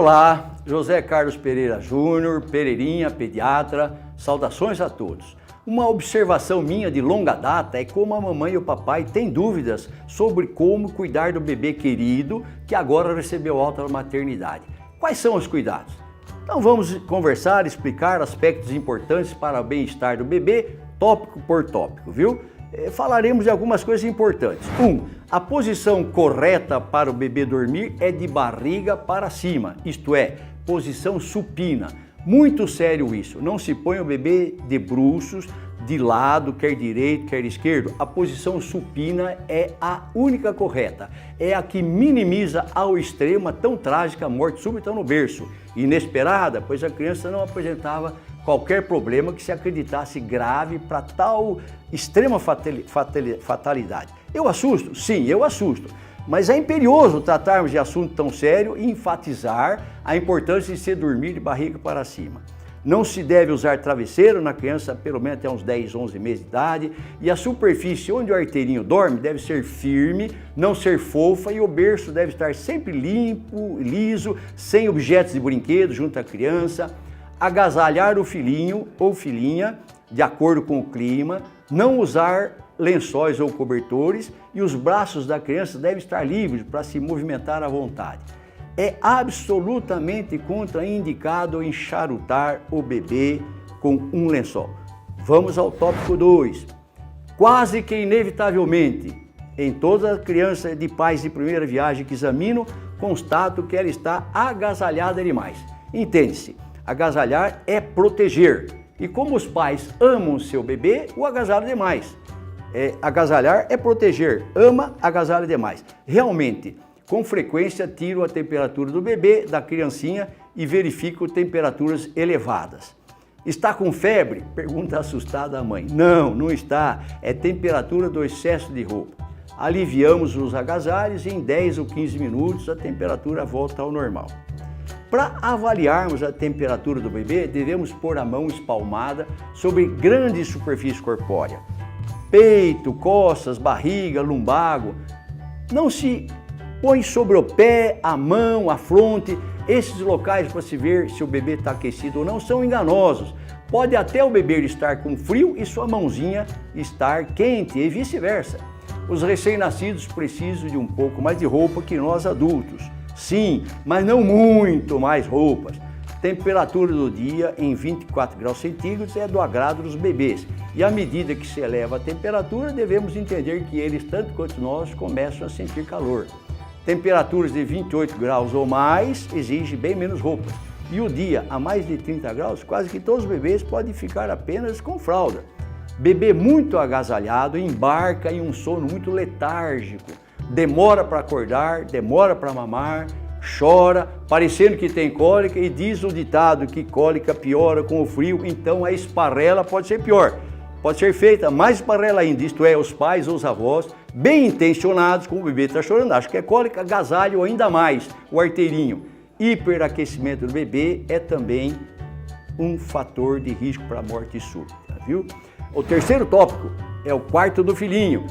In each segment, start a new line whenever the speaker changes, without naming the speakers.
Olá, José Carlos Pereira Júnior, Pereirinha, pediatra, saudações a todos. Uma observação minha de longa data é como a mamãe e o papai têm dúvidas sobre como cuidar do bebê querido que agora recebeu alta na maternidade. Quais são os cuidados? Então vamos conversar, explicar aspectos importantes para o bem-estar do bebê, tópico por tópico, viu? Falaremos de algumas coisas importantes. 1. A posição correta para o bebê dormir é de barriga para cima, isto é, posição supina. Muito sério isso, não se põe o bebê de bruços, de lado, quer direito, quer esquerdo. A posição supina é a única correta, é a que minimiza ao extremo a tão trágica morte súbita no berço. Inesperada, pois a criança não apresentava qualquer problema que se acreditasse grave para tal extrema fatalidade. Eu assusto? Sim, eu assusto. Mas é imperioso tratarmos de assunto tão sério e enfatizar a importância de se dormir de barriga para cima. Não se deve usar travesseiro na criança pelo menos até uns 10, 11 meses de idade, e a superfície onde o arteirinho dorme deve ser firme, não ser fofa, e o berço deve estar sempre limpo, liso, sem objetos de brinquedo junto à criança. Agasalhar o filhinho ou filhinha de acordo com o clima, não usar lençóis ou cobertores, e os braços da criança devem estar livres para se movimentar à vontade. É absolutamente contraindicado enxarutar o bebê com um lençol. Vamos ao tópico 2. Quase que inevitavelmente, em toda criança de pais de primeira viagem que examino, constato que ela está agasalhada demais. Entende-se, agasalhar é proteger. E como os pais amam seu bebê, o agasalham demais. Agasalhar é proteger, ama, agasalha demais. Realmente, com frequência, tiro a temperatura do bebê, da criancinha, e verifico temperaturas elevadas. Está com febre? Pergunta assustada a mãe. Não, não está. É temperatura do excesso de roupa. Aliviamos os agasalhos e em 10 ou 15 minutos a temperatura volta ao normal. Para avaliarmos a temperatura do bebê, devemos pôr a mão espalmada sobre grande superfície corpórea. Peito, costas, barriga, lumbago. Não se põe sobre o pé, a mão, a fronte. Esses locais para se ver se o bebê está aquecido ou não são enganosos. Pode até o bebê estar com frio e sua mãozinha estar quente e vice-versa. Os recém-nascidos precisam de um pouco mais de roupa que nós adultos. Sim, mas não muito mais roupas. Temperatura do dia em 24 graus centígrados é do agrado dos bebês. E à medida que se eleva a temperatura, devemos entender que eles, tanto quanto nós, começam a sentir calor. Temperaturas de 28 graus ou mais exigem bem menos roupas. E o dia a mais de 30 graus, quase que todos os bebês podem ficar apenas com fralda. Bebê muito agasalhado embarca em um sono muito letárgico. Demora para acordar, demora para mamar, chora, parecendo que tem cólica, e diz o ditado que cólica piora com o frio, então a esparrela pode ser pior. Pode ser feita mais esparrela ainda, isto é, os pais ou os avós, bem intencionados, como o bebê está chorando, acho que é cólica, agasalham ainda mais o arteirinho. Hiperaquecimento do bebê é também um fator de risco para a morte súbita, viu? O terceiro tópico é o quarto do filhinho.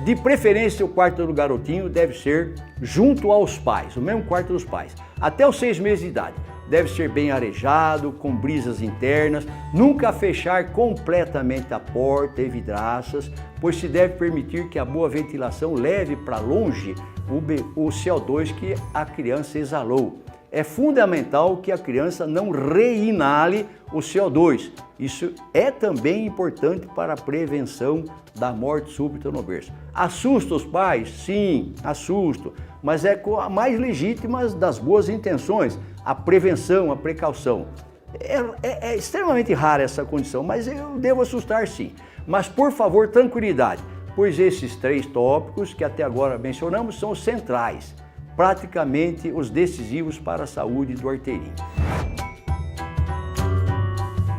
De preferência, o quarto do garotinho deve ser junto aos pais, o mesmo quarto dos pais, até os 6 meses de idade. Deve ser bem arejado, com brisas internas, nunca fechar completamente a porta e vidraças, pois se deve permitir que a boa ventilação leve para longe o CO2 que a criança exalou. É fundamental que a criança não reinale o CO2. Isso é também importante para a prevenção da morte súbita no berço. Assusta os pais? Sim, assusto, mas é com a mais legítima das boas intenções, a prevenção, a precaução. É extremamente rara essa condição, mas eu devo assustar sim. Mas, por favor, tranquilidade, pois esses 3 tópicos que até agora mencionamos são centrais, praticamente os decisivos para a saúde do arteirinho.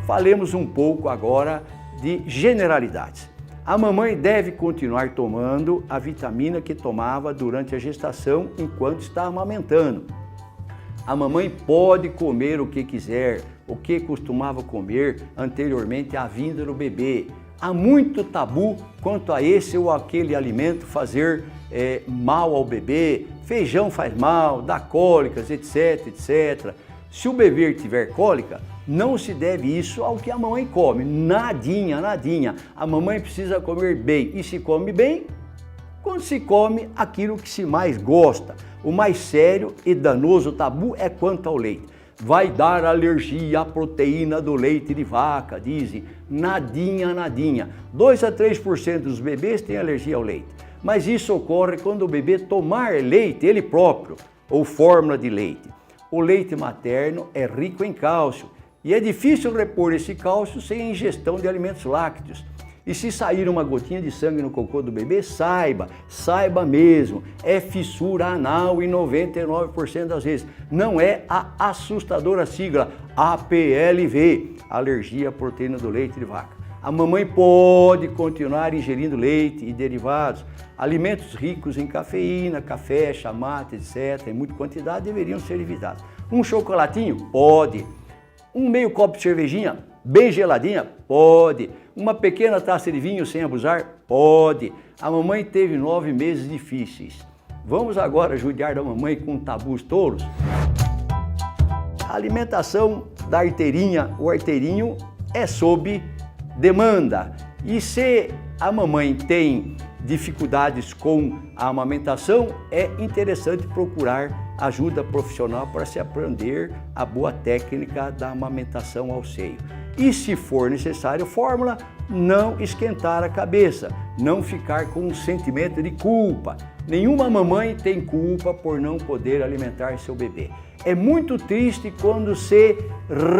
Falemos um pouco agora de generalidades. A mamãe deve continuar tomando a vitamina que tomava durante a gestação enquanto está amamentando. A mamãe pode comer o que quiser, o que costumava comer anteriormente à vinda do bebê. Há muito tabu quanto a esse ou aquele alimento fazer mal ao bebê. Feijão faz mal, dá cólicas, etc, etc. Se o bebê tiver cólica, não se deve isso ao que a mamãe come. Nadinha, nadinha. A mamãe precisa comer bem. E se come bem, quando se come aquilo que se mais gosta. O mais sério e danoso tabu é quanto ao leite. Vai dar alergia à proteína do leite de vaca, dizem. Nadinha, nadinha. 2 a 3% dos bebês têm alergia ao leite. Mas isso ocorre quando o bebê tomar leite, ele próprio, ou fórmula de leite. O leite materno é rico em cálcio e é difícil repor esse cálcio sem a ingestão de alimentos lácteos. E se sair uma gotinha de sangue no cocô do bebê, saiba mesmo, é fissura anal em 99% das vezes. Não é a assustadora sigla APLV, alergia à proteína do leite de vaca. A mamãe pode continuar ingerindo leite e derivados. Alimentos ricos em cafeína, café, chamate, etc., em muita quantidade, deveriam ser evitados. Um chocolatinho? Pode. Um meio copo de cervejinha, bem geladinha? Pode. Uma pequena taça de vinho sem abusar? Pode. A mamãe teve 9 meses difíceis. Vamos agora judiar da mamãe com tabus tolos? A alimentação da arteirinha, o arteirinho, é sob demanda. E se a mamãe tem dificuldades com a amamentação, é interessante procurar ajuda profissional para se aprender a boa técnica da amamentação ao seio. E se for necessário fórmula, não esquentar a cabeça, não ficar com um sentimento de culpa. Nenhuma mamãe tem culpa por não poder alimentar seu bebê. É muito triste quando se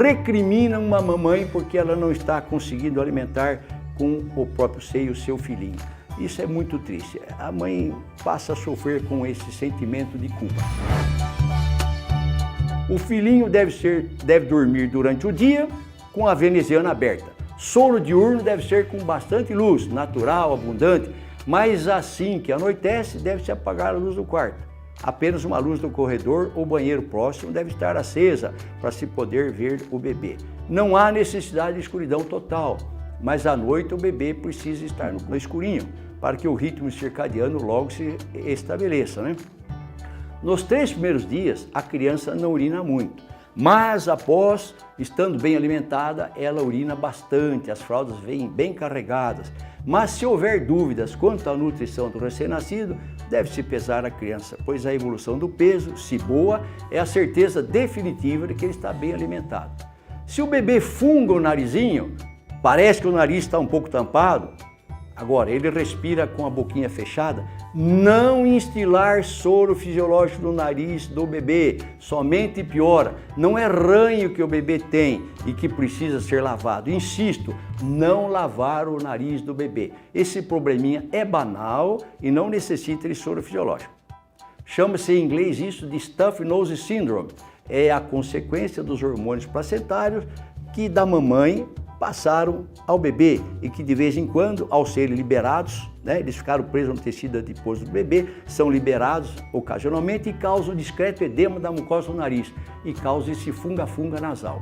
recrimina uma mamãe porque ela não está conseguindo alimentar com o próprio seio o seu filhinho. Isso é muito triste. A mãe passa a sofrer com esse sentimento de culpa. O filhinho deve dormir durante o dia com a veneziana aberta. Sono diurno deve ser com bastante luz, natural, abundante, mas assim que anoitece, deve-se apagar a luz do quarto. Apenas uma luz do corredor ou banheiro próximo deve estar acesa para se poder ver o bebê. Não há necessidade de escuridão total, mas à noite o bebê precisa estar no escurinho para que o ritmo circadiano logo se estabeleça, né? Nos 3 primeiros dias, a criança não urina muito, mas após, estando bem alimentada, ela urina bastante, as fraldas vêm bem carregadas. Mas se houver dúvidas quanto à nutrição do recém-nascido, deve-se pesar a criança, pois a evolução do peso, se boa, é a certeza definitiva de que ele está bem alimentado. Se o bebê funga o narizinho, parece que o nariz está um pouco tampado, agora ele respira com a boquinha fechada, não instilar soro fisiológico no nariz do bebê, somente piora. Não é ranho que o bebê tem e que precisa ser lavado. Insisto, não lavar o nariz do bebê. Esse probleminha é banal e não necessita de soro fisiológico. Chama-se em inglês isso de Stuffed Nose Syndrome. É a consequência dos hormônios placentários que da mamãe passaram ao bebê e que de vez em quando, ao serem liberados, eles ficaram presos no tecido adiposo do bebê, são liberados ocasionalmente e causam discreto edema da mucosa do nariz e causa esse funga-funga nasal.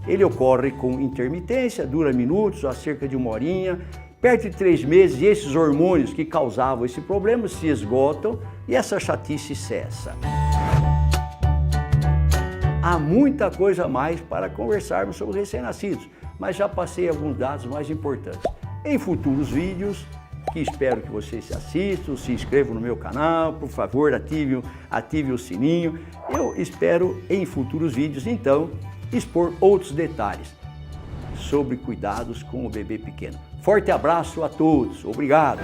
Ele ocorre com intermitência, dura minutos, a cerca de 1 horinha, perto de 3 meses, e esses hormônios que causavam esse problema se esgotam e essa chatice cessa. Há muita coisa a mais para conversarmos sobre os recém-nascidos, mas já passei alguns dados mais importantes. Em futuros vídeos, que espero que vocês assistam, se inscrevam no meu canal, por favor, ative o sininho. Eu espero em futuros vídeos, então, expor outros detalhes sobre cuidados com o bebê pequeno. Forte abraço a todos, obrigado!